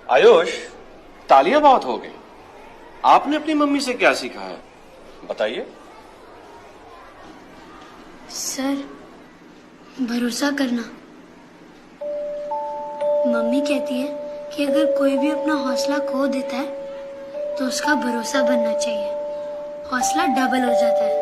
आयुष, तालियां बहुत हो गई। आपने अपनी मम्मी से क्या सीखा है, बताइए। सर, भरोसा करना। मम्मी कहती है कि अगर कोई भी अपना हौसला खो देता है तो उसका भरोसा बनना चाहिए, हौसला डबल हो जाता है।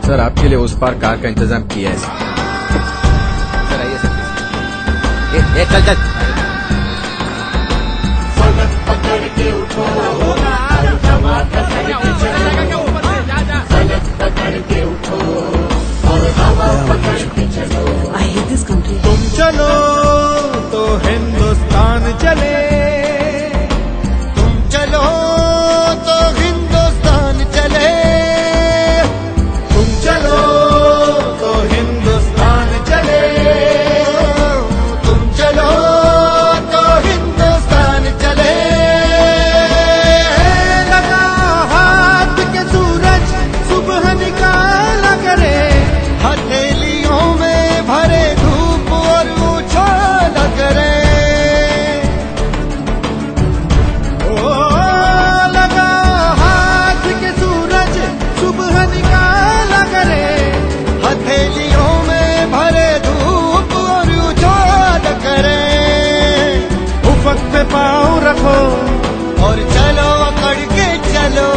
सर, आपके लिए उस पार कार का इंतजाम किया है सर। आइए सर। चल चल। पकड़ के उठो, पकड़ के उठो और हवा पकड़ के चलो। I hate this country. तुम चलो तो हिंदुस्तान चले, तुम चलो तो हिंदुस्तान चले, तुम चलो तो हिंदुस्तान चले, तुम चलो तो हिंदुस्तान चले। लगा हाथ के सूरज सुबह निकाला करे, हथेलियों में भरे धूप और उछाला करे। ओ लगा हाथ के सूरज सुबह निकाला करे, हथेलियों में भरे धूप और उछाला करे। उफक पे पाँव रखो और चलो अकड़ के चलो,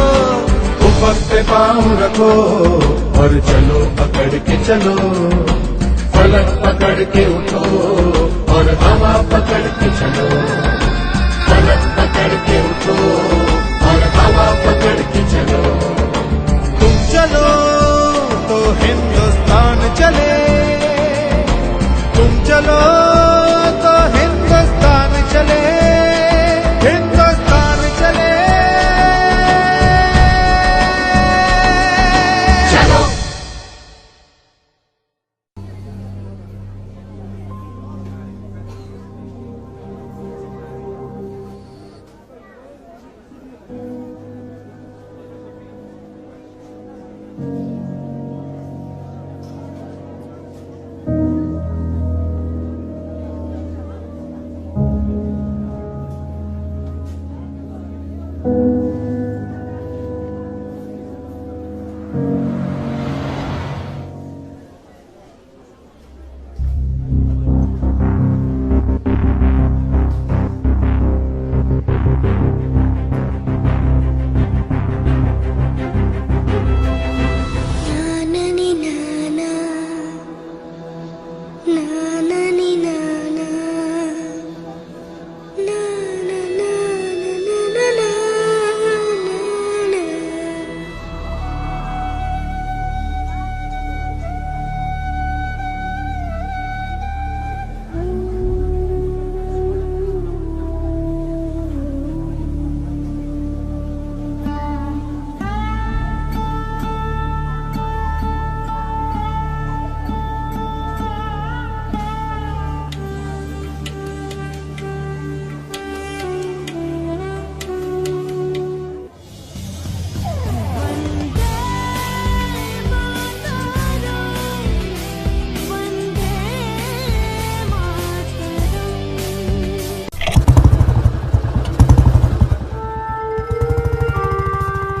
उफक पे पाँव रखो और चलो अकड़ के चलो। फलक पकड़ के उठो और हवा पकड़ के चलो। फलक पकड़ के उठो और हवा पकड़ के चलो। तुम चलो तो हिंदुस्तान चले, तुम चलो चलो तो हिंदुस्तान चले, हिंदुस्तान चले। चलो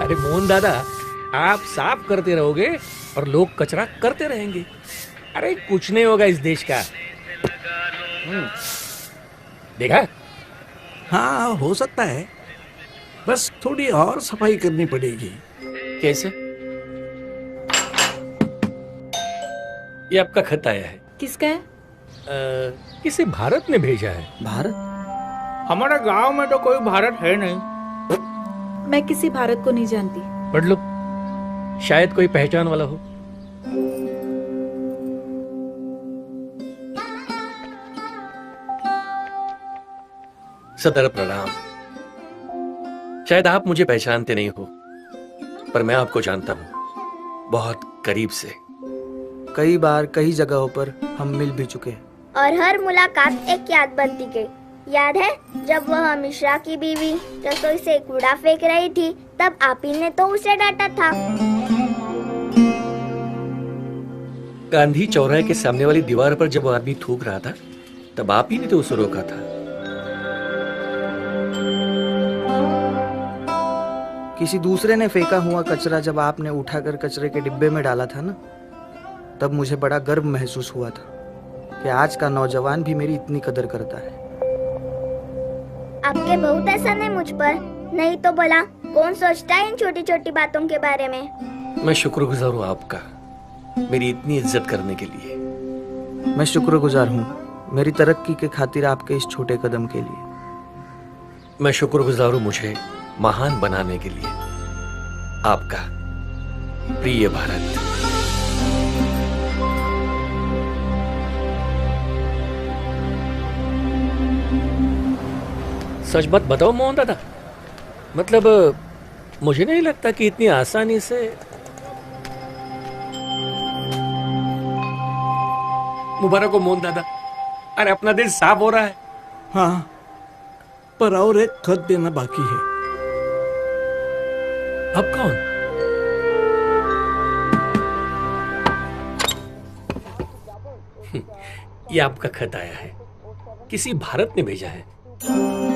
अरे मोहन दादा, आप साफ करते रहोगे और लोग कचरा करते रहेंगे। अरे कुछ नहीं होगा इस देश का। देखा? हाँ, हो सकता है, बस थोड़ी और सफाई करनी पड़ेगी। कैसे? ये आपका खत आया है। किसका है? किसी भारत ने भेजा है। भारत? हमारा गांव में तो कोई भारत है नहीं। मैं किसी भारत को नहीं जानती। पढ़ लो, शायद कोई पहचान वाला हो। सदर प्रणाम। शायद आप मुझे पहचानते नहीं हो, पर मैं आपको जानता हूँ बहुत करीब से। कई बार कई जगहों पर हम मिल भी चुके हैं। और हर मुलाकात एक याद बनती गई। याद है जब वह मिश्रा की बीवी रसोई से कूड़ा फेंक रही थी, तब आप ही ने तो उसे डांटा था। गांधी चौराहे के सामने वाली दीवार पर जब वो आदमी थूक रहा था, तब आप ही ने तो उसे रोका था। किसी दूसरे ने फेंका हुआ कचरा जब आपने उठाकर कचरे के डिब्बे में डाला था ना, तब मुझे बड़ा गर्व महसूस हुआ था कि आज का नौजवान भी मेरी इतनी कदर करता है। आपके बहुत एहसान है मुझ पर, नहीं तो भला कौन सोचता है इन छोटी छोटी बातों के बारे में। मैं शुक्रगुजार हूँ आपका, मेरी इतनी इज्जत करने के लिए। मैं शुक्रगुजार हूँ मेरी तरक्की के खातिर आपके इस छोटे कदम के लिए। मैं शुक्रगुजार हूँ मुझे महान बनाने के लिए। आपका प्रिय भारत। सच बात बताओ मोहन दादा, मतलब मुझे नहीं लगता कि इतनी आसानी से। मुबारक हो मोहन दादा, अरे अपना दिल साफ हो रहा है। हाँ, पर और एक खत देना बाकी है। अब कौन? ये आपका खत आया है, किसी भारत ने भेजा है।